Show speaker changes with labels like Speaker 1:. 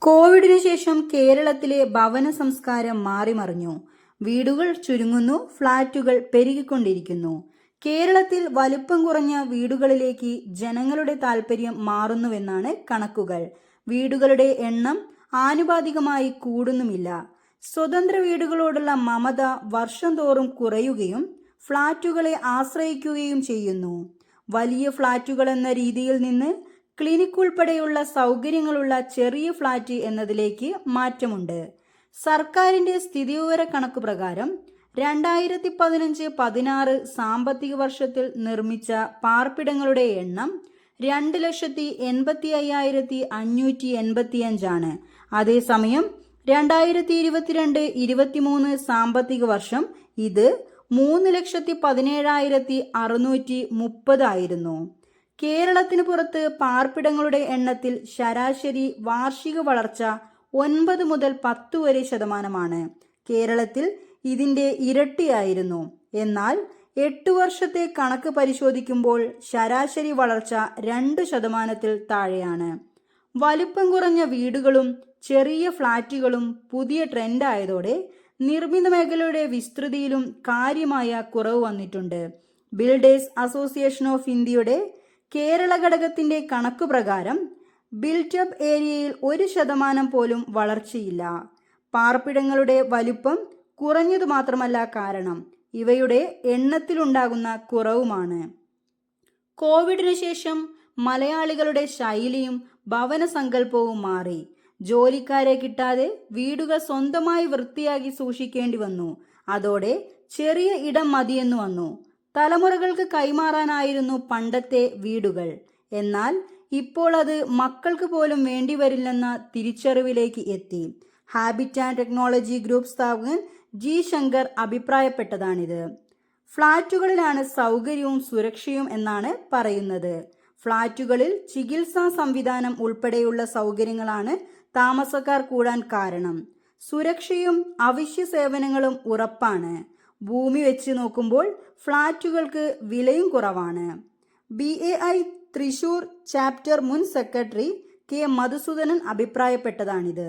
Speaker 1: കോവിഡിനു ശേഷം കേരളത്തിലെ ഭവന സംസ്കാരം മാറിമറിഞ്ഞു. വീടുകൾ ചുരുങ്ങുന്നു, ഫ്ളാറ്റുകൾ പെരുകിക്കൊണ്ടിരിക്കുന്നു. കേരളത്തിൽ വലിപ്പം കുറഞ്ഞ വീടുകളിലേക്ക് ജനങ്ങളുടെ താൽപര്യം മാറുന്നുവെന്നാണ് കണക്കുകൾ. വീടുകളുടെ എണ്ണം ആനുപാതികമായി കൂടുന്നുമില്ല. സ്വതന്ത്ര വീടുകളോടുള്ള മമത വർഷം തോറും കുറയുകയും ഫ്ളാറ്റുകളെ ആശ്രയിക്കുകയും ചെയ്യുന്നു. വലിയ ഫ്ളാറ്റുകൾ എന്ന രീതിയിൽ നിന്ന് ക്ലിനിക് ഉൾപ്പെടെയുള്ള സൗകര്യങ്ങളുള്ള ചെറിയ ഫ്ളാറ്റ് എന്നതിലേക്ക് മാറ്റമുണ്ട്. സർക്കാരിന്റെ സ്ഥിതിവിവര കണക്ക് പ്രകാരം 2015-16 സാമ്പത്തിക വർഷത്തിൽ നിർമ്മിച്ച പാർപ്പിടങ്ങളുടെ എണ്ണം 2,85,585 ആണ്. അതേസമയം 2022-23 സാമ്പത്തിക വർഷം ഇത് 3,17,630 ആയിരുന്നു. കേരളത്തിന് പുറത്ത് പാർപ്പിടങ്ങളുടെ എണ്ണത്തിൽ ശരാശരി വാർഷിക വളർച്ച 9 മുതൽ 10 വരെ ശതമാനമാണ്. കേരളത്തിൽ ഇതിന്റെ ഇരട്ടിയായിരുന്നു. എന്നാൽ 8 വർഷത്തെ കണക്ക് പരിശോധിക്കുമ്പോൾ ശരാശരി വളർച്ച 2% താഴെയാണ്. വലിപ്പം കുറഞ്ഞ വീടുകളും ചെറിയ ഫ്ളാറ്റുകളും പുതിയ ട്രെൻഡായതോടെ നിർമ്മിത മേഖലയുടെ വിസ്തൃതിയിലും കാര്യമായ കുറവ് വന്നിട്ടുണ്ട്. ബിൽഡേഴ്സ് അസോസിയേഷൻ ഓഫ് ഇന്ത്യയുടെ കേരള ഘടകത്തിന്റെ കണക്കു പ്രകാരം ബിൽറ്റ്-അപ്പ് ഏരിയയിൽ 1% പോലും വളർച്ചയില്ല. പാർപ്പിടങ്ങളുടെ വലുപ്പം കുറഞ്ഞതു മാത്രമല്ല കാരണം, ഇവയുടെ എണ്ണത്തിലുണ്ടാകുന്ന കുറവുമാണ്. കോവിഡിനു ശേഷം മലയാളികളുടെ ശൈലിയും ഭവന സങ്കല്പവും മാറി. ജോലിക്കാരെ കിട്ടാതെ വീടുകൾ സ്വന്തമായി വൃത്തിയാക്കി സൂക്ഷിക്കേണ്ടി വന്നു. അതോടെ ചെറിയ ഇടം മതിയെന്നു വന്നു. തലമുറകൾക്ക് കൈമാറാനായിരുന്നു പണ്ടത്തെ വീടുകൾ. എന്നാൽ ഇപ്പോൾ അത് മക്കൾക്ക് പോലും വേണ്ടിവരില്ലെന്ന തിരിച്ചറിവിലേക്ക് എത്തി. ഹാബിറ്റ് ആൻഡ് ടെക്നോളജി ഗ്രൂപ്പ് സ്ഥാപകൻ ജി ശങ്കർ അഭിപ്രായപ്പെട്ടതാണിത്. ഫ്ളാറ്റുകളിലാണ് സൗകര്യവും സുരക്ഷയും എന്നാണ് പറയുന്നത്. ഫ്ളാറ്റുകളിൽ ചികിത്സാ സംവിധാനം ഉൾപ്പെടെയുള്ള സൗകര്യങ്ങളാണ് താമസക്കാർ കൂടാൻ കാരണം. സുരക്ഷയും അവശ്യ സേവനങ്ങളും ഉറപ്പാണ്. ഭൂമി വെച്ച് നോക്കുമ്പോൾ ഫ്ളാറ്റുകൾക്ക് വിലയും കുറവാണ്. BAI തൃശൂർ ചാപ്റ്റർ മുൻ സെക്രട്ടറി കെ മധുസൂദനൻ അഭിപ്രായപ്പെട്ടതാണിത്.